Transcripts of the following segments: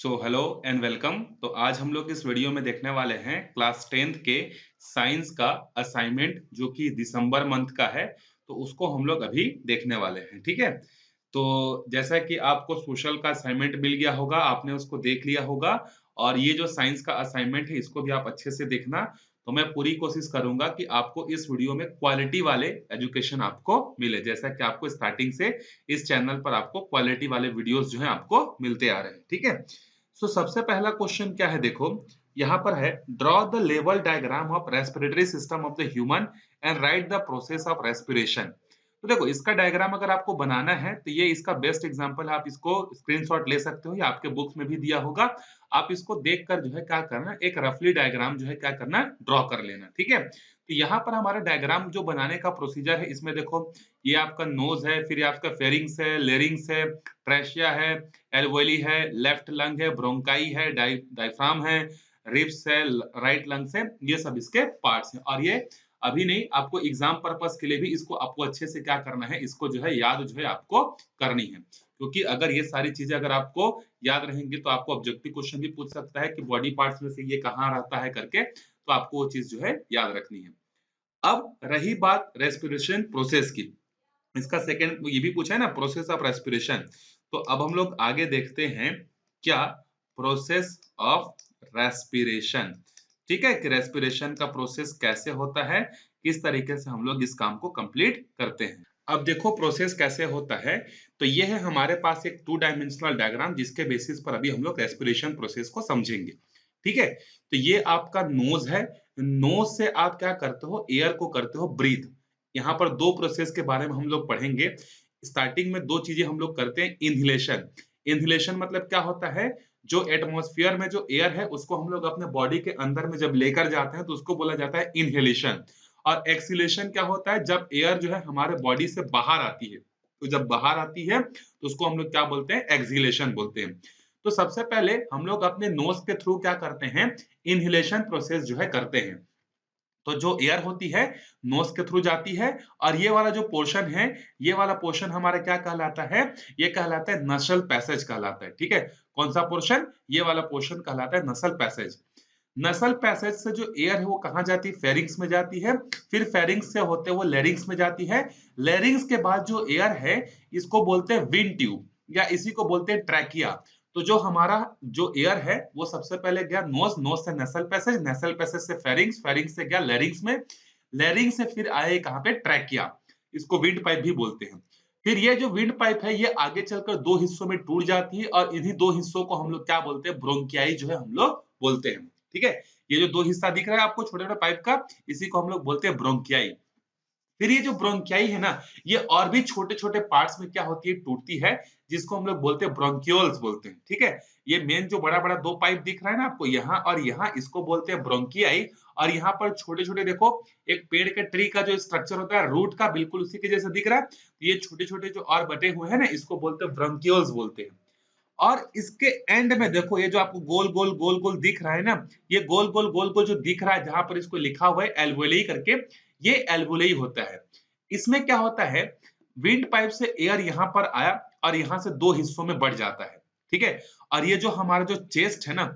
So hello and welcome. तो आज हम लोग इस वीडियो में देखने वाले हैं क्लास 10th के साइंस का असाइनमेंट जो कि दिसंबर मंथ का है। तो उसको हम लोग अभी देखने वाले हैं, ठीक है। तो जैसा कि आपको सोशल का असाइनमेंट मिल गया होगा, आपने उसको देख लिया होगा, और ये जो साइंस का असाइनमेंट है इसको भी आप अच्छे से देखना। तो मैं पूरी कोशिश करूंगा कि आपको इस वीडियो में क्वालिटी वाले एजुकेशन आपको मिले, जैसा कि आपको स्टार्टिंग से इस चैनल पर आपको क्वालिटी वाले वीडियोस जो है आपको मिलते आ रहे हैं, ठीक है। सबसे पहला क्वेश्चन क्या है, देखो यहाँ पर है, draw the level diagram of respiratory system of the human and right the process of respiration. तो देखो इसका डायग्राम अगर आपको बनाना है तो ये इसका बेस्ट एग्जांपल है, आप इसको स्क्रीनशॉट ले सकते हो या आपके बुक्स में भी दिया होगा। आप इसको देखकर जो है क्या करना, एक रफली डायग्राम जो है क्या करना, ड्रॉ कर लेना, ठीक है। तो यहाँ पर हमारा डायग्राम जो बनाने का प्रोसीजर है, इसमें देखो ये आपका नोज है, फिर ये आपका फेरिंग्स है, लेरिंग्स है, ट्रेशिया है, एल्वोली है, लेफ्ट लंग है, ब्रोंकाई है, डायफ्राम है, रिब्स है, राइट लंग्स है, ये सब इसके पार्ट्स हैं। और ये अभी नहीं, आपको एग्जाम पर्पस के लिए भी इसको आपको अच्छे से क्या करना है, इसको जो है याद जो है आपको करनी है। क्योंकि अगर ये सारी चीजें अगर आपको याद रहेंगी तो आपको ऑब्जेक्टिव क्वेश्चन भी पूछ सकता है कि बॉडी पार्ट्स में से ये कहाँ रहता है करके, तो आपको वो चीज जो है याद रखनी है। अब रही बात रेस्पिरेशन प्रोसेस की, इसका सेकंड ये भी पूछा है ना, प्रोसेस ऑफ रेस्पिरेशन। तो अब हम लोग आगे देखते हैं क्या, प्रोसेस ऑफ रेस्पिरेशन, ठीक है, कि रेस्पिरेशन का प्रोसेस कैसे होता है, किस तरीके से हम लोग इस काम को कंप्लीट करते हैं। अब देखो प्रोसेस कैसे होता है। तो ये है हमारे पास एक 2 डायमेंशनल डायग्राम, जिसके बेसिस पर अभी हम लोग रेस्पिरेशन प्रोसेस को समझेंगे, ठीक है। तो ये आपका नोज है, नोज से आप क्या करते हो, एयर को करते हो ब्रीथ। यहाँ पर दो प्रोसेस के बारे में हम लोग पढ़ेंगे। स्टार्टिंग में दो चीजें हम लोग करते हैं, इनहेलेशन। इनहेलेशन मतलब क्या होता है, जो एटमॉस्फेयर में जो एयर है उसको हम लोग अपने बॉडी के अंदर में जब लेकर जाते हैं तो उसको बोला जाता है इनहेलेशन। और एक्सहेलेशन क्या होता है, जब एयर जो है हमारे बॉडी से बाहर आती है, तो जब बाहर आती है तो उसको हम लोग क्या बोलते हैं, एक्सहेलेशन बोलते हैं। तो सबसे पहले हम लोग अपने नोज के थ्रू क्या करते हैं, इनहेलेशन प्रोसेस जो है करते हैं। तो जो एयर होती है नोज के थ्रू जाती है, और ये वाला जो पोर्शन है, ये वाला पोर्शन हमारा क्या कहलाता है, ये कहलाता है नसल पैसेज कहलाता है, ठीक है। कौन सा पोर्शन, ये वाला पोर्शन कहलाता है नसल पैसेज। नसल पैसेज से जो एयर है वो कहाँ जाती है, फेरिंग्स में जाती है, फिर फेरिंग्स से होते हुए लेरिंग्स में जाती है। लेरिंग्स के बाद जो एयर है इसको बोलते हैं विंड ट्यूब, या इसी को बोलते हैं ट्रैकिया। तो जो हमारा जो एयर है वो सबसे पहले गया नोज, नोज से नसल पैसेज, नसल पैसेज से फेरिंग्स, फेरिंग्स से गया लेरिंग्स में, लेरिंग्स से फिर आए कहाँ पे, ट्रैकिया। इसको विंड पाइप भी बोलते हैं। फिर ये जो विंड पाइप है ये आगे चलकर दो हिस्सों में टूट जाती है, और इन्हीं दो हिस्सों को हम लोग क्या बोलते हैं, ब्रोंकियाई जो है हम लोग बोलते हैं, ठीक है। ये जो दो हिस्सा दिख रहा है आपको छोटे छोटे पाइप का, इसी को हम लोग बोलते हैं ब्रोंकियाई। फिर ये जो ब्रोंकियाई है ना, ये और भी छोटे छोटे पार्ट्स में क्या होती है, टूटती है, जिसको हम लोग बोलते हैं ब्रोंक्यूल्स बोलते हैं, ठीक है। ये मेन जो बड़ा बड़ा दो पाइप दिख रहा है ना आपको, यहाँ और यहाँ, इसको बोलते हैं ब्रोंकियाई। और यहाँ पर छोटे छोटे देखो, एक पेड़ के ट्री का जो स्ट्रक्चर होता है रूट का, बिल्कुल उसी के जैसा दिख रहा है, तो ये छोटे छोटे जो और बटे हुए हैं ना, इसको बोलते हैं ब्रोंक्यूल्स बोलते हैं। और इसके एंड में देखो, ये जो आपको गोल गोल गोल गोल दिख रहा है ना, ये गोल गोल गोल गोल जो दिख रहा है, जहां पर इसको लिखा हुआ है एल्वोली करके, ये एल्वोली होता है। इसमें क्या होता है, विंड पाइप से एयर यहाँ पर आया और यहाँ से दो हिस्सों में बढ़ जाता है, ठीक है। और ये जो हमारा जो चेस्ट है ना,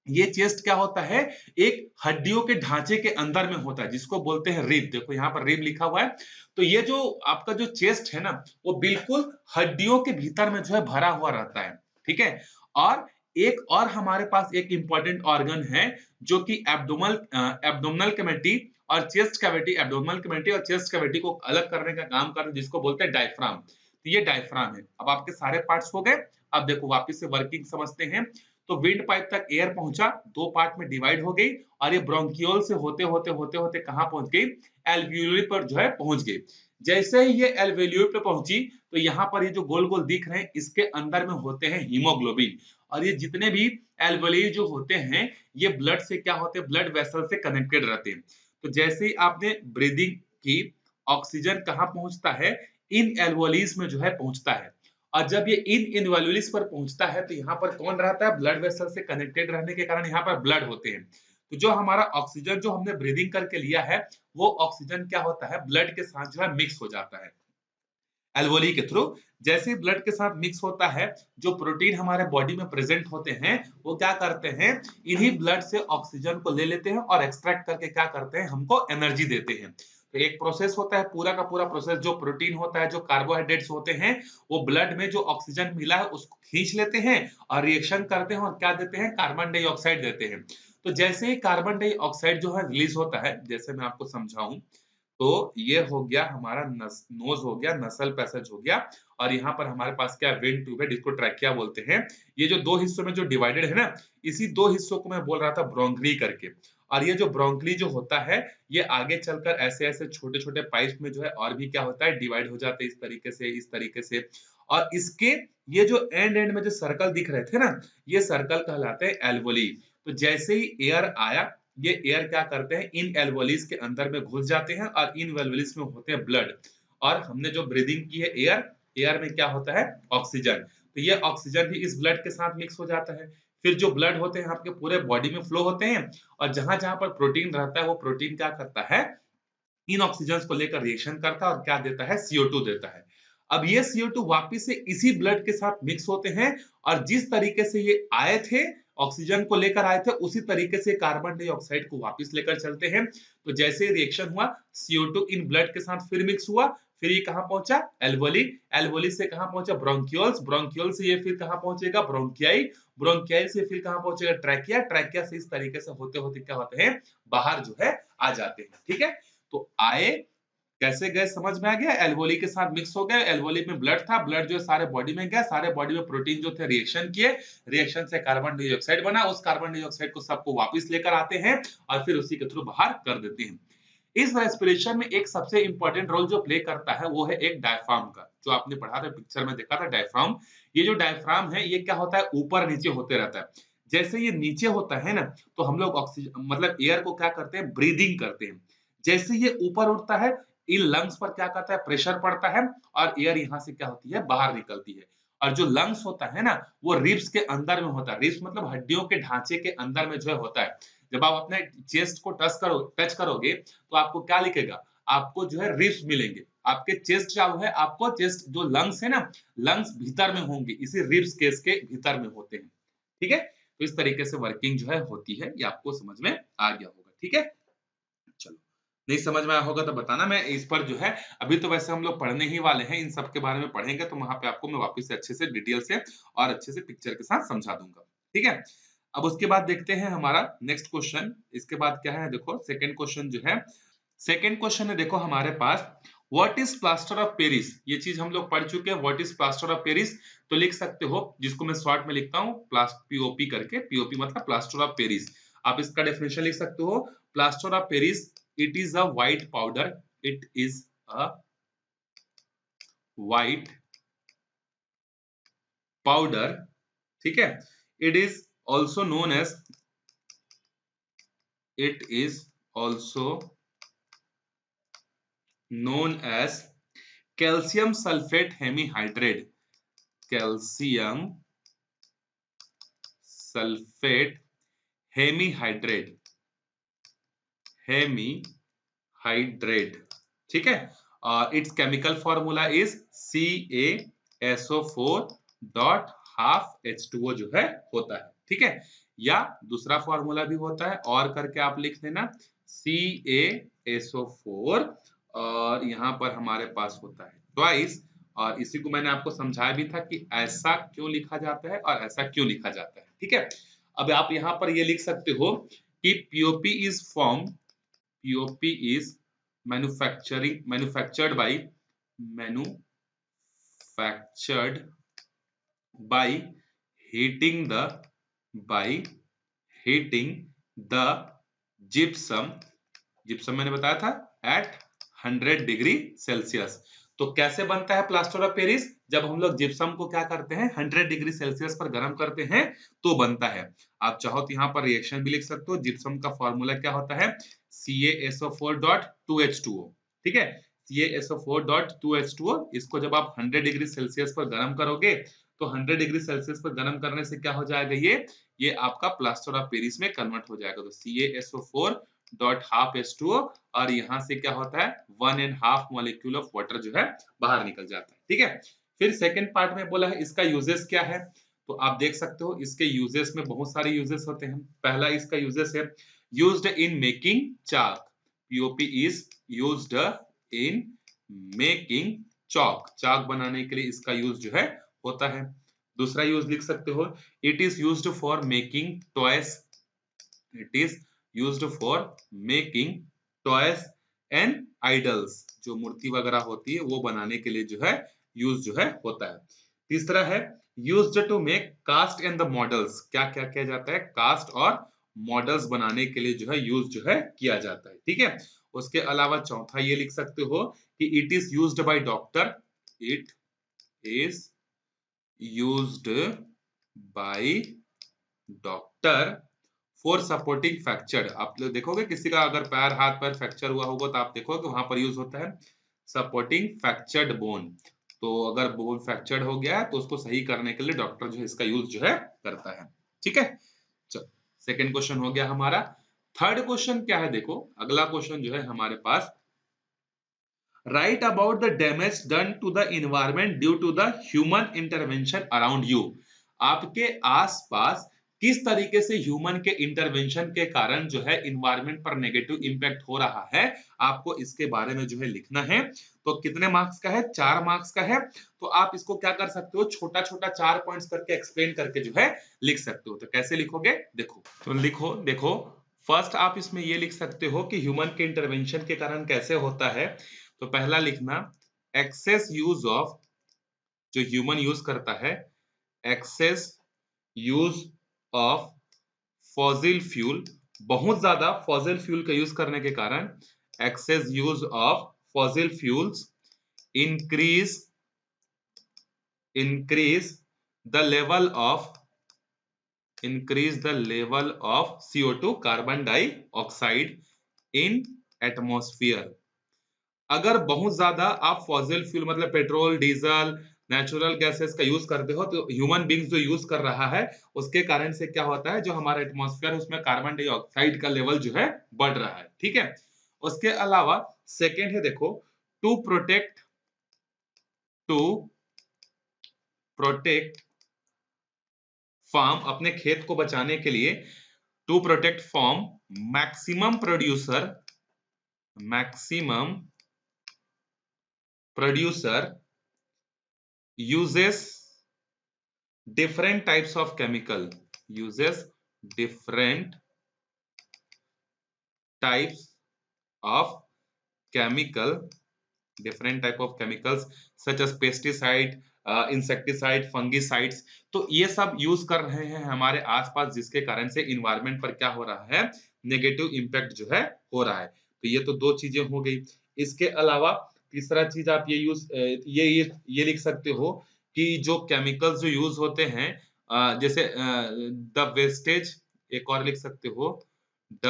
ये चेस्ट क्या होता है, एक हड्डियों के ढांचे के अंदर में होता है, जिसको बोलते हैं रिब। देखो यहाँ पर रिब लिखा हुआ है। तो ये जो आपका जो चेस्ट है ना, वो बिल्कुल हड्डियों के भीतर में जो है भरा हुआ रहता है, ठीक है। और एक और हमारे पास एक इंपॉर्टेंट ऑर्गन है, जो कि एब्डोमिनल कैविटी और चेस्ट कैविटी, एब्डोमिनल कैविटी और चेस्ट कैविटी को अलग करने का काम करता है, जिसको बोलते हैं डायफ्राम। तो ये डायफ्राम है। अब आपके सारे पार्ट्स हो गए। अब देखो वापस से वर्किंग समझते हैं। तो विंड पाइप तक एयर पहुंचा, दो पार्ट में डिवाइड हो गई, और ये ब्रोंकियोल से होते होते होते होते कहां पहुंच गई, एल्वियोली पर जो है पहुंच गई। जैसे ही ये एल्वियोली पे पहुंची, तो यहाँ पर ये जो गोल गोल दिख रहे हैं, इसके अंदर में होते हैं हीमोग्लोबिन। और ये जितने भी एल्वियोली जो होते हैं, ये ब्लड से क्या होते हैं, ब्लड वेसल से कनेक्टेड रहते हैं। तो जैसे ही आपने ब्रीदिंग की, ऑक्सीजन कहाँ पहुंचता है, इन एल्वियोलीज में जो है पहुंचता है। और जब ये इन इनवॉल्यूलिस पर पहुंचता है, तो यहाँ पर कौन रहता है, ब्लड वेसल से कनेक्टेड रहने के कारण यहाँ पर ब्लड होते हैं। तो जो हमारा ऑक्सीजन जो हमने ब्रीदिंग करके लिया है, वो ऑक्सीजन क्या होता है, ब्लड के साथ जो है मिक्स हो जाता है। एल्वोली के थ्रू। जैसे ही ब्लड के साथ मिक्स होता है, जो प्रोटीन हमारे बॉडी में प्रेजेंट होते हैं वो क्या करते हैं, इन्हीं ब्लड से ऑक्सीजन को ले लेते हैं और एक्सट्रैक्ट करके क्या करते हैं, हमको एनर्जी देते हैं। तो एक प्रोसेस होता है, पूरा का पूरा प्रोसेस, जो प्रोटीन होता है, जो कार्बोहाइड्रेट्स होते हैं, वो ब्लड में जो ऑक्सीजन मिला है उसको खींच लेते हैं और रिएक्शन करते हैं और क्या देते हैं, कार्बन डाइऑक्साइड देते हैं। तो जैसे ही कार्बन डाइऑक्साइड जो है रिलीज होता है, जैसे मैं आपको समझाऊं, तो ये हो गया हमारा नोज हो गया, नसल पैसेज हो गया, और यहाँ पर हमारे पास क्या वेंट ट्यूब है जिसको ट्रैकिया बोलते हैं। ये जो दो हिस्सों में जो डिवाइडेड है ना, इसी दो हिस्सों को मैं बोल रहा था ब्रोंकली करके। और ये जो ब्रोंकली जो होता है, ये आगे चलकर ऐसे ऐसे छोटे छोटे पाइप में जो है और भी क्या होता है, डिवाइड हो जाते हैं इस तरीके से, इस तरीके से। और इसके ये जो एंड एंड में जो सर्कल दिख रहे थे ना, ये सर्कल कहलाते हैं एल्वोली। तो जैसे ही एयर आया, ये एयर क्या करते हैं, इन एल्वोलीज के अंदर में घुस जाते हैं और इन एल्वोलीज में होते हैं ब्लड। और हमने जो ब्रीदिंग की है एयर, एयर में क्या होता है, ऑक्सीजन। तो ये ऑक्सीजन भी इस ब्लड के साथ मिक्स हो जाता है। फिर जो ब्लड होते हैं आपके पूरे बॉडी में फ्लो होते हैं, और जहां जहां पर प्रोटीन रहता है, वो प्रोटीन क्या करता है, इन ऑक्सीजन को लेकर रिएक्शन करता है और क्या देता है, CO2 देता है। अब ये CO2 वापिस से इसी ब्लड के साथ मिक्स होते हैं, और जिस तरीके से ये आए थे, ऑक्सीजन को लेकर आए थे, उसी तरीके से कार्बन डाइऑक्साइड को वापस लेकर चलते हैं। तो जैसे रिएक्शन हुआ, CO2 इन ब्लड के साथ फिर मिक्स हुआ, फिर ये कहां पहुंचा, एल्वोली, एल्वोली से कहां पहुंचा, ब्रोंकियोल्स, ब्रोंकियोल से ये फिर कहां पहुंचेगा, ब्रोंकियाई, ब्रोंकियाई से फिर कहां पहुंचेगा, ट्रैकिया, ट्रैकिया से इस तरीके से होते होते क्या होते हैं, बाहर जो है आ जाते हैं। ठीक है, तो आए, कैसे गए समझ में आ गया, एल्वोली के साथ मिक्स हो गए, एल्वोली में ब्लड था, ब्लड जो सारे बॉडी में गया, सारे बॉडी में प्रोटीन जो थे रिएक्शन किए, रिएक्शन से कार्बन डाइऑक्साइड बना, उस कार्बन डाइऑक्साइड को सबको वापस लेकर आते हैं और फिर उसी के थ्रू बाहर कर देते हैं। इस रेस्पिरेशन में एक सबसे इंपॉर्टेंट रोल जो प्ले करता है, वो है एक डायफ्राम का, जो आपने पढ़ा था पिक्चर में देखा था डायफ्राम। ये जो डायफ्राम है, ये क्या होता है, ऊपर नीचे होते रहता है। जैसे ये नीचे होता है ना, तो हम लोग ऑक्सीजन मतलब एयर को क्या करते हैं, ब्रीदिंग करते हैं। जैसे ये ऊपर उठता है, इन लंग्स पर क्या करता है, प्रेशर पड़ता है, और एयर यहाँ से क्या होती है, बाहर निकलती है। और जो लंग्स होता है ना, वो रिब्स के अंदर में होता है। रिब्स मतलब हड्डियों के ढांचे के अंदर में जो है होता है। जब आप अपने चेस्ट को टच करोगे, तो आपको क्या लिखेगा, आपको जो है रिब्स मिलेंगे। आपके चेस्ट क्या है, आपको चेस्ट जो लंग्स है ना, लंग्स भीतर में होंगे, इसी रिब्स केस के भीतर में होते हैं। ठीक है, तो इस तरीके से वर्किंग जो है होती है, ये आपको समझ में आ गया होगा। ठीक है, चलो, नहीं समझ में आया होगा तो बताना, मैं इस पर जो है, अभी तो वैसे हम लोग पढ़ने ही वाले हैं, इन सब के बारे में पढ़ेंगे, तो वहां पे आपको मैं वापस से अच्छे से डिटेल से और अच्छे से पिक्चर के साथ समझा दूंगा। ठीक है, अब उसके बाद देखते हैं हमारा नेक्स्ट क्वेश्चन। इसके बाद क्या है, देखो सेकंड क्वेश्चन जो है, सेकंड क्वेश्चन है देखो हमारे पास, what is plaster of Paris. ये चीज हम लोग पढ़ चुके हैं, what is plaster of Paris. तो लिख सकते हो, जिसको मैं शॉर्ट में लिखता हूँ POP करके, POP मतलब प्लास्टर ऑफ पेरिस। आप इसका डेफिनेशन लिख सकते हो, plaster of Paris, it is a white powder, it is a white powder, ठीक है। it is also known as, it is also known as calcium sulfate hemihydrate, calcium sulfate hemihydrate, hemihydrate, ठीक है। It's chemical formula is CaSO4 dot half H2O जो है होता है। ठीक है, या दूसरा फॉर्मूला भी होता है, और करके आप लिख देना CaSO4, और यहाँ पर हमारे पास होता है ट्वाइस, और इसी को मैंने आपको समझाया भी था कि ऐसा क्यों लिखा जाता है और ऐसा क्यों लिखा जाता है। ठीक है, अब आप यहाँ पर ये लिख सकते हो कि POP is formed, POP is manufactured by heating the gypsum, gypsum मैंने बताया था at 100 डिग्री सेल्सियस। तो कैसे बनता है प्लास्टर ऑफ पेरिस, जब हम लोग जिप्सम को क्या करते हैं, 100 डिग्री सेल्सियस पर गर्म करते हैं तो बनता है। आप चाहो तो यहाँ पर रिएक्शन भी लिख सकते हो, जिप्सम का फॉर्मूला क्या होता है, CaSO4.2H2O। ठीक है, CaSO4.2H2O, इसको जब आप 100 डिग्री सेल्सियस पर गर्म करोगे, तो 100 डिग्री सेल्सियस पर गर्म करने से क्या हो जाएगा, ये आपका प्लास्टर ऑफ पेरिस में कन्वर्ट हो जाएगा। तो CaSO4 डॉट हाफ H2O, और यहाँ से क्या होता है, 1.5 मॉलिक्यूल ऑफ वाटर जो है बाहर निकल जाता है। ठीक है। फिर सेकंड पार्ट में बोला है इसका यूजेस क्या है, तो आप देख सकते हो इसके यूजेस में बहुत सारे यूजेस होते हैं। पहला इसका यूजेस है used in making chalk, POP is used in making chalk, chalk बनाने के लिए इसका यूज जो है होता है। दूसरा यूज लिख सकते हो it is used for making toys, it is used for making toys and idols, जो मूर्ति वगैरह होती है वो बनाने के लिए जो है यूज जो है होता है। तीसरा है used to make cast and the models, क्या क्या किया जाता है, कास्ट और मॉडल्स बनाने के लिए जो है यूज जो है किया जाता है, ठीक है। उसके अलावा चौथा ये लिख सकते हो कि it is used by doctor, it is used by doctor for supporting fracture. आप लोग देखोगे किसी का अगर पैर हाथ पैर फ्रैक्चर हुआ होगा तो आप देखोगे वहां पर यूज होता है सपोर्टिंग फ्रैक्चर्ड बोन। तो अगर बोन फ्रैक्चर्ड हो गया है तो उसको सही करने के लिए डॉक्टर जो है इसका यूज जो है करता है, ठीक है। चलो सेकंड क्वेश्चन हो गया हमारा। थर्ड क्वेश्चन क्या है, देखो अगला क्वेश्चन जो है हमारे पास, write about the damage done to the environment due to the human intervention around you, आपके आसपास किस तरीके से ह्यूमन के इंटरवेंशन के कारण जो है इन्वायरमेंट पर नेगेटिव इंपैक्ट हो रहा है, आपको इसके बारे में जो है लिखना है। तो कितने मार्क्स का है, 4 मार्क्स का है। तो आप इसको क्या कर सकते हो, छोटा छोटा 4 पॉइंट्स करके एक्सप्लेन करके जो है लिख सकते हो। तो कैसे लिखोगे, देखो तो लिखो, देखो फर्स्ट आप इसमें ये लिख सकते हो कि ह्यूमन के इंटरवेंशन के कारण कैसे होता है। तो पहला लिखना एक्सेस यूज ऑफ, जो ह्यूमन यूज करता है, excess use of fossil fuel, बहुत ज्यादा फॉसिल फ्यूल का यूज करने के कारण, excess use of fossil fuels increase increase the level of increase the level of CO2 carbon dioxide in atmosphere. अगर बहुत ज्यादा आप फॉसिल फ्यूल मतलब पेट्रोल डीजल नेचुरल गैसेस का यूज करते हो तो ह्यूमन बींग्स जो यूज कर रहा है उसके कारण से क्या होता है, जो हमारा एटमॉस्फेयर है उसमें कार्बन डाइऑक्साइड का लेवल जो है बढ़ रहा है, ठीक है। उसके अलावा सेकेंड है देखो, टू प्रोटेक्ट फार्म, अपने खेत को बचाने के लिए, to protect farm maximum producer uses different types of chemical, uses different types of chemical, different type of chemicals such as pesticide, insecticide, fungicides. तो ये सब यूज कर रहे हैं हमारे आसपास जिसके कारण से इन्वायरमेंट पर क्या हो रहा है, नेगेटिव इंपैक्ट जो है हो रहा है। तो ये तो दो चीजें हो गई। इसके अलावा तीसरा चीज आप ये यूज ये लिख सकते हो कि जो केमिकल्स जो यूज होते हैं जैसे द वेस्टेज, एक और लिख सकते हो the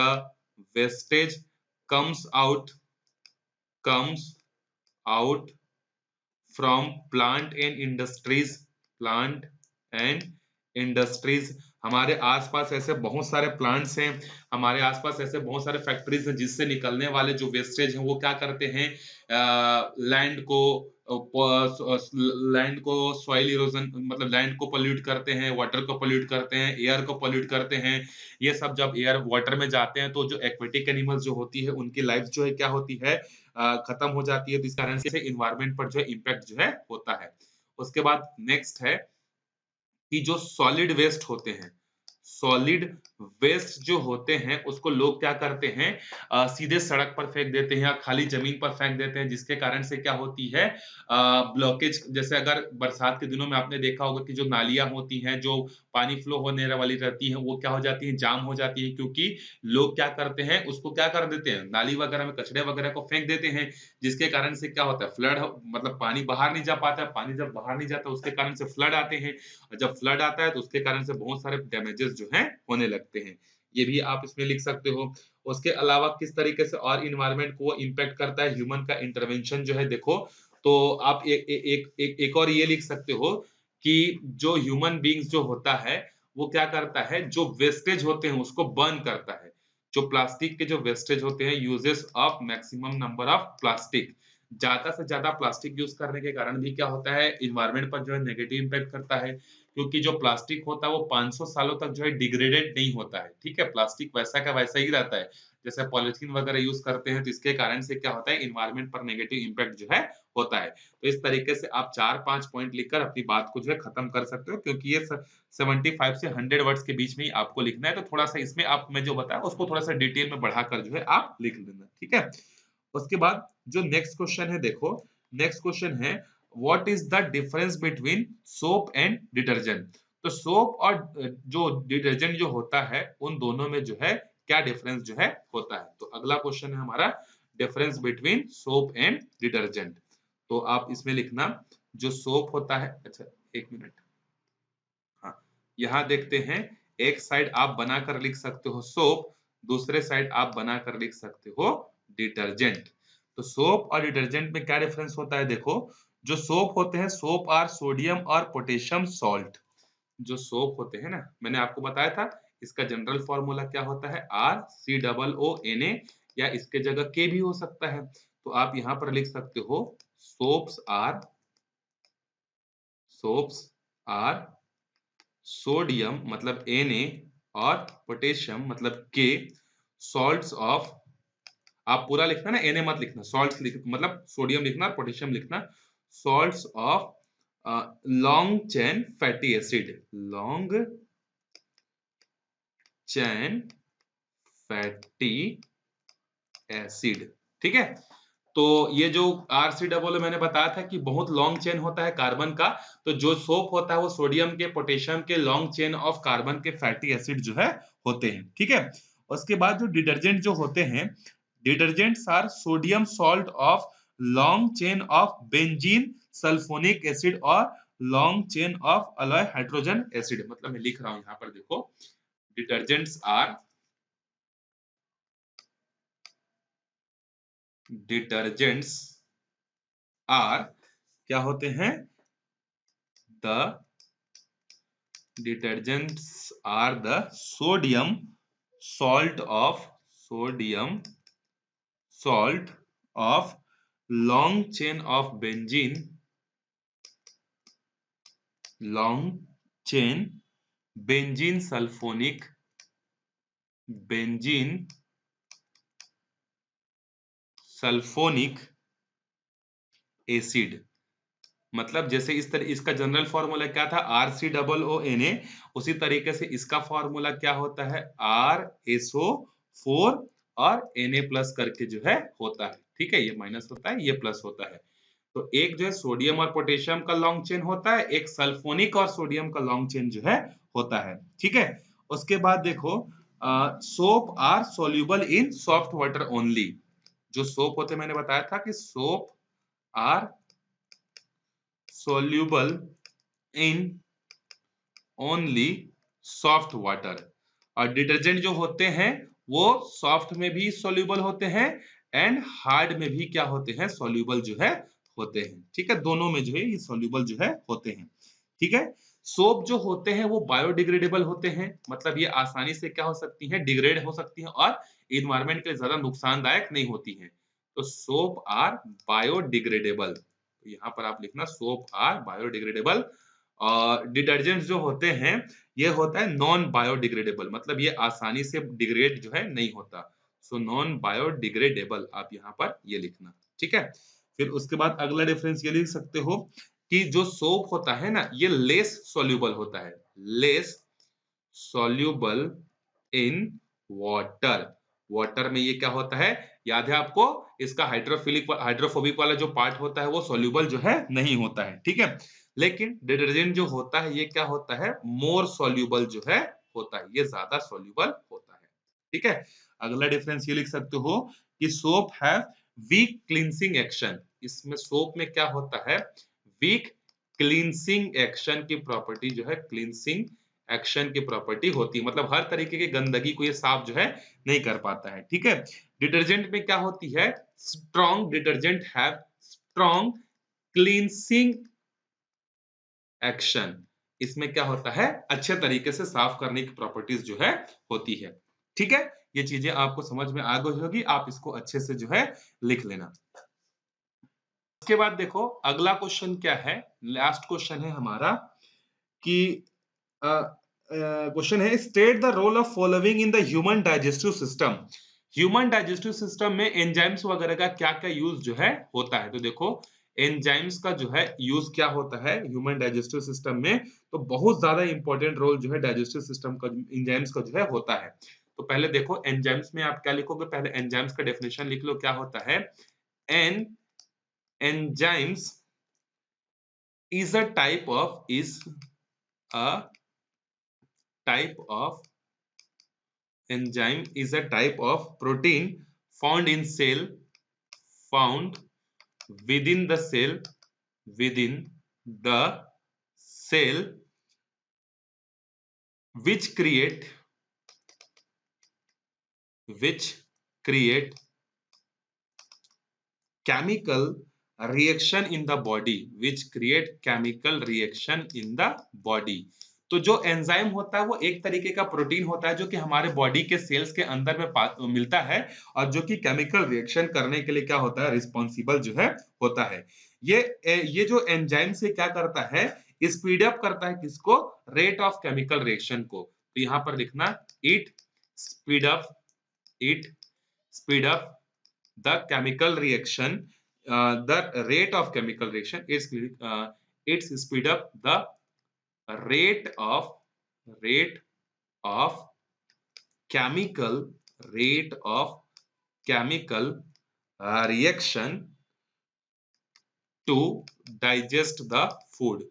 wastage comes out from plant and industries। हमारे आसपास ऐसे बहुत सारे प्लांट्स हैं, हमारे आसपास ऐसे बहुत सारे फैक्ट्रीज हैं जिससे निकलने वाले जो वेस्टेज हैं वो क्या करते हैं, लैंड को सॉइल इरोजन मतलब लैंड को पोल्यूट करते हैं, वाटर को पोल्यूट करते हैं, एयर को पोल्यूट करते हैं। ये सब जब एयर वाटर में जाते हैं तो जो एक्वेटिक एनिमल्स जो होती है उनकी लाइफ जो है क्या होती है, खत्म हो जाती है। तो इस कारण से इन्वायरमेंट पर जो है इम्पैक्ट जो है होता है। उसके बाद नेक्स्ट है कि जो सॉलिड वेस्ट होते हैं, सॉलिड वेस्ट जो होते हैं उसको लोग क्या करते हैं, सीधे सड़क पर फेंक देते हैं या खाली जमीन पर फेंक देते हैं जिसके कारण से क्या होती है, ब्लॉकेज। जैसे अगर बरसात के दिनों में आपने देखा होगा कि जो नालियां होती हैं जो पानी फ्लो होने वाली रहती है वो क्या हो जाती है, जाम हो जाती है, क्योंकि लोग क्या करते हैं उसको क्या कर देते हैं, नाली वगैरह में कचड़े वगैरह को फेंक देते हैं जिसके कारण से क्या होता है, फ्लड मतलब पानी बाहर नहीं जा पाता है। पानी जब बाहर नहीं जाता उसके कारण से फ्लड आते हैं, और जब फ्लड आता है तो उसके कारण से बहुत सारे डैमेजेस जो हैं होने लगते हैं। ये भी आप इसमें लिख सकते हो। उसके अलावा किस तरीके से और इन्वायरमेंट को इम्पैक्ट करता है ह्यूमन का इंटरवेंशन जो है, देखो तो आप एक और ये लिख सकते हो कि जो ह्यूमन बींग्स जो होता है वो क्या करता है, जो वेस्टेज होते हैं उसको बर्न करता है। जो प्लास्टिक के जो वेस्टेज होते हैं, uses of maximum number of plastic, ज्यादा से ज्यादा प्लास्टिक यूज करने के कारण भी क्या होता है, इन्वायरमेंट पर जो है नेगेटिव इम्पैक्ट करता है, क्योंकि जो प्लास्टिक होता है वो 500 सालों तक जो है डिग्रेडेड नहीं होता है, ठीक है, प्लास्टिक वैसा का वैसा ही रहता है। जैसे पॉलिथीन वगैरह यूज करते हैं तो इसके कारण से क्या होता है, इन्वायरमेंट पर नेगेटिव इम्पैक्ट जो है होता है। तो इस तरीके से आप 4-5 पॉइंट लिखकर अपनी बात को जो है खत्म कर सकते हो, क्योंकि ये 75 से 100 वर्ड्स के बीच में ही आपको लिखना है, तो थोड़ा सा इसमें आप मैं जो बताया उसको थोड़ा सा डिटेल में बढ़ाकर जो है आप लिख लेना, ठीक है। उसके बाद जो नेक्स्ट क्वेश्चन है, देखो नेक्स्ट क्वेश्चन है, what is the difference between soap and detergent. तो सोप और जो डिटर्जेंट जो होता है उन दोनों में जो है क्या डिफरेंस जो है होता है। तो अगला क्वेश्चन है हमारा, difference between soap and detergent. तो आप इसमें लिखना, जो सोप होता है, अच्छा एक मिनट, हाँ, यहाँ देखते हैं, एक साइड आप बनाकर लिख सकते हो सोप, दूसरे साइड आप बनाकर लिख सकते हो डिटर्जेंट। तो सोप और डिटर्जेंट में क्या डिफरेंस होता है, देखो जो सोप होते हैं, सोप आर सोडियम और पोटेशियम सॉल्ट। जो सोप होते हैं ना, मैंने आपको बताया था इसका जनरल फॉर्मूला क्या होता है, RCOONA, या इसके जगह के भी हो सकता है। तो आप यहाँ पर लिख सकते हो सोप्स आर सोडियम मतलब Na और पोटेशियम मतलब K, सॉल्ट्स ऑफ, आप पूरा लिखना ना, Na मत लिखना, सॉल्ट्स लिख मतलब सोडियम लिखना और पोटेशियम लिखना, salts of long chain fatty acid, long chain fatty acid, ठीक है। तो ये जो RCOO मैंने बताया था कि बहुत लॉन्ग चेन होता है कार्बन का, तो जो सोप होता है वो सोडियम के पोटेशियम के लॉन्ग चेन ऑफ कार्बन के फैटी एसिड जो है होते हैं, ठीक है। उसके बाद जो डिटर्जेंट जो होते हैं, detergents are sodium salt of long chain of benzene sulphonic acid और long chain of alloy hydrogen acid. मतलब मैं लिख रहा हूं यहाँ पर, देखो डिटर्जेंट्स आर क्या होते हैं, the detergents are the salt of long chain of benzene sulphonic acid. मतलब जैसे इस तरह इसका जनरल फॉर्मूला क्या था, RCOONA, उसी तरीके से इसका फॉर्मूला क्या होता है, RSO4 और Na प्लस करके जो है होता है, ठीक है। ये माइनस होता है, ये प्लस होता है। तो एक जो है सोडियम और पोटेशियम का लॉन्ग चेन होता है, एक सल्फोनिक और सोडियम का लॉन्ग चेन जो है होता है, ठीक है। उसके बाद देखो, soap are soluble in soft water only. जो सोप होते मैंने बताया था कि soap are soluble in only soft water, और डिटर्जेंट जो होते हैं वो सॉफ्ट में भी soluble होते हैं एंड हार्ड में भी क्या होते हैं, soluble जो है होते हैं, ठीक है। दोनों में जो है ये soluble जो है होते हैं, ठीक है। सोप जो होते हैं वो बायोडिग्रेडेबल होते हैं, मतलब ये आसानी से क्या हो सकती है, डिग्रेड हो सकती है और इन्वायरमेंट के लिए ज्यादा नुकसानदायक नहीं होती है। तो सोप आर बायोडिग्रेडेबल, तो यहाँ पर आप लिखना सोप आर बायोडिग्रेडेबल। और डिटर्जेंट जो होते हैं ये होता है नॉन बायोडिग्रेडेबल, मतलब ये आसानी से डिग्रेड जो है नहीं होता। सो नॉन बायोडिग्रेडेबल आप यहाँ पर ये लिखना, ठीक है। फिर उसके बाद अगला डिफरेंस ये लिख सकते हो कि जो सोप होता है ना ये लेस सॉल्यूबल होता है, less soluble in water. Water में ये क्या होता है, याद है आपको, इसका हाइड्रोफोबिक वाला जो पार्ट होता है वो सॉल्यूबल जो है नहीं होता है, ठीक है। लेकिन डिटर्जेंट जो होता है ये क्या होता है, मोर सॉल्यूबल जो है होता है, ये ज्यादा सॉल्यूबल होता है, ठीक है। अगला डिफरेंस ये लिख सकते हो कि soap have week cleansing action. इसमें सोप में क्या होता है, वीक क्लींसिंग एक्शन की प्रॉपर्टी जो है, क्लींसिंग एक्शन की प्रॉपर्टी होती है, मतलब हर तरीके की गंदगी को ये साफ जो है नहीं कर पाता है, ठीक है। डिटर्जेंट में क्या होती है, strong detergent have strong cleansing action. इसमें क्या होता है, अच्छे तरीके से साफ करने की प्रॉपर्टीज जो है होती है, ठीक है। ये चीजें आपको समझ में आ गई होगी, आप इसको अच्छे से जो है लिख लेना। उसके बाद देखो अगला क्वेश्चन क्या है, लास्ट क्वेश्चन है हमारा कि क्वेश्चन है state the role of following in the human digestive system. Human digestive system में एंजाइम्स वगैरह का क्या क्या यूज जो है होता है। तो देखो एंजाइम्स का जो है यूज क्या होता है ह्यूमन डाइजेस्टिव सिस्टम में, तो बहुत ज्यादा इंपॉर्टेंट रोल जो है डाइजेस्टिव सिस्टम का एंजाइम्स का जो है होता है। तो पहले देखो एंजाइम्स में आप क्या लिखोगे, पहले एंजाइम्स का डेफिनेशन लिख लो क्या होता है। An enzymes is a type of is a type of enzyme is a type of protein found in cell, found within the cell, within the cell, which create chemical reaction in the body, which create chemical reaction in the body। तो जो enzyme होता है वो एक तरीके का protein होता है जो कि हमारे बॉडी के सेल्स के अंदर में मिलता है और जो कि केमिकल रिएक्शन करने के लिए क्या होता है रिस्पॉन्सिबल जो है होता है। ये जो एंजाइम से क्या करता है, स्पीड अप करता है किसको, रेट ऑफ केमिकल रिएक्शन को। तो यहाँ पर लिखना it speed up, it speed up the chemical reaction, the rate of chemical reaction, it's speed up the rate of chemical rate of chemical reaction to digest the food।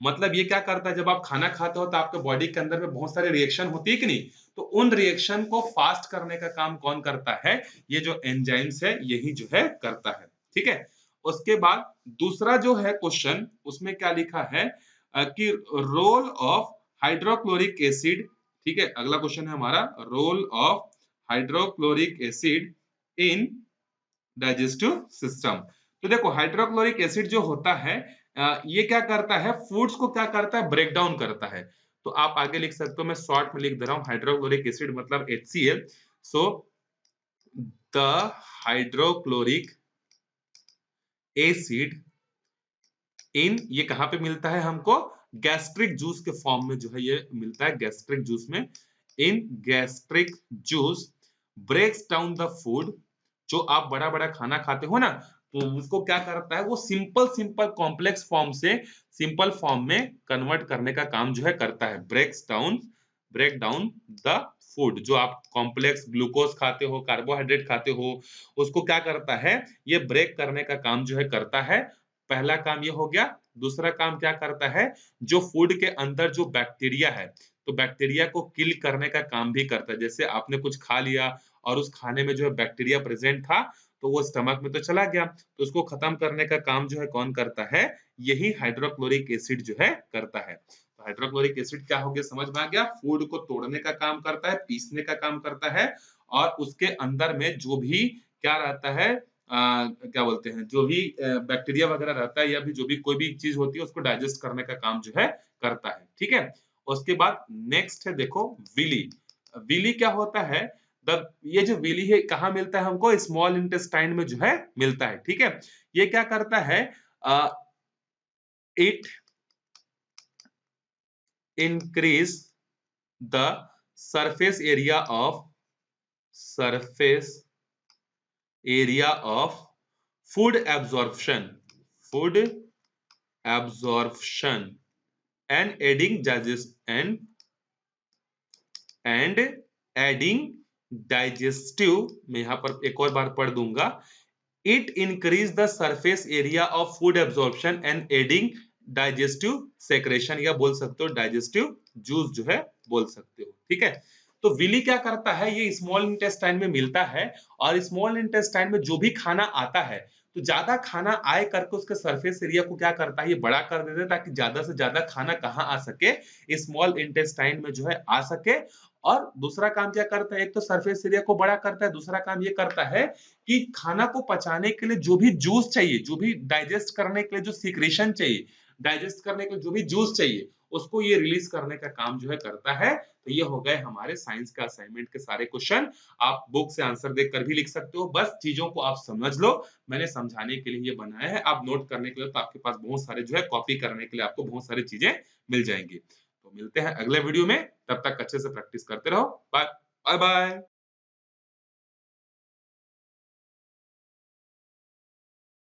मतलब ये क्या करता है, जब आप खाना खाते हो तो आपके बॉडी के अंदर में बहुत सारे रिएक्शन होती है कि नहीं, तो उन रिएक्शन को फास्ट करने का काम कौन करता है, ये जो एंजाइम्स है यही जो है करता है। ठीक है, उसके बाद दूसरा जो है क्वेश्चन उसमें क्या लिखा है कि रोल ऑफ हाइड्रोक्लोरिक एसिड। ठीक है, अगला क्वेश्चन है हमारा role of hydrochloric acid in digestive system. तो देखो हाइड्रोक्लोरिक एसिड जो होता है ये क्या करता है, फूड्स को क्या करता है, ब्रेक डाउन करता है। तो आप आगे लिख सकते हो, मैं शॉर्ट में लिख दे रहा हूं, हाइड्रोक्लोरिक एसिड मतलब HCl। So the hydrochloric acid इन, ये कहां पे मिलता है हमको, गैस्ट्रिक जूस के फॉर्म में जो है ये मिलता है गैस्ट्रिक जूस में। In gastric juice breaks down the food, जो आप बड़ा बड़ा खाना खाते हो ना, तो उसको क्या करता है, वो सिंपल सिंपल कॉम्प्लेक्स फॉर्म से सिंपल फॉर्म में कन्वर्ट करने का काम जो है करता है। ब्रेक डाउन द फूड, जो आप कॉम्प्लेक्स ग्लूकोज खाते हो, कार्बोहाइड्रेट खाते हो, उसको क्या करता है, ये ब्रेक करने का काम जो है करता है। पहला काम ये हो गया। दूसरा काम क्या करता है, जो फूड के अंदर जो बैक्टीरिया है, तो बैक्टीरिया को किल करने का काम भी करता है। जैसे आपने कुछ खा लिया और उस खाने में जो है बैक्टीरिया प्रेजेंट था, तो वो स्टमक में तो चला गया, तो उसको खत्म करने का काम जो है कौन करता है, यही हाइड्रोक्लोरिक एसिड जो है करता है। तो हाइड्रोक्लोरिक एसिड क्या हो गया, समझ में आ गया, फूड को तोड़ने का काम करता है, पीसने का काम करता है, और उसके अंदर में जो भी क्या रहता है, क्या बोलते हैं, जो भी बैक्टीरिया वगैरह रहता है या भी जो भी कोई भी चीज होती है उसको डाइजेस्ट करने का काम जो है करता है। ठीक है, उसके बाद नेक्स्ट है देखो विली। विली क्या होता है, ये जो विली है कहाँ मिलता है हमको, स्मॉल इंटेस्टाइन में जो है मिलता है। ठीक है, ये क्या करता है, it increase the surface area of food absorption and adding digestive. मैं यहां पर एक और बार पढ़ दूंगा, it increase the surface area of food absorption and adding digestive secretion, या बोल सकते हो डाइजेस्टिव जूस जो है बोल सकते हो। ठीक है, तो विली क्या करता है, ये स्मॉल इंटेस्टाइन में मिलता है, और स्मॉल इंटेस्टाइन में जो भी खाना आता है, तो ज्यादा खाना आए करके उसके सरफेस एरिया को क्या करता है, ये बड़ा कर देता है, ताकि ज्यादा से ज्यादा खाना कहाँ आ सके, स्मॉल इंटेस्टाइन में जो है आ सके। और दूसरा काम क्या करता है, एक तो सरफेस एरिया को बड़ा करता है, दूसरा काम ये करता है कि खाना को पचाने के लिए जो भी जूस चाहिए, जो भी डाइजेस्ट करने के लिए जो सीक्रेशन चाहिए, डाइजेस्ट करने के लिए जो भी जूस चाहिए, उसको ये रिलीज करने का काम जो है करता है। तो ये हो गए हमारे साइंस का असाइनमेंट के सारे क्वेश्चन। आप बुक से आंसर देखकर भी लिख सकते हो, बस चीजों को आप समझ लो। मैंने समझाने के लिए ये बनाया है, आप नोट करने के लिए तो आपके पास बहुत सारे जो है कॉपी करने के लिए आपको बहुत सारी चीजें मिल जाएंगी। तो मिलते हैं अगले वीडियो में, तब तक अच्छे से प्रैक्टिस करते रहो। Bye bye bye.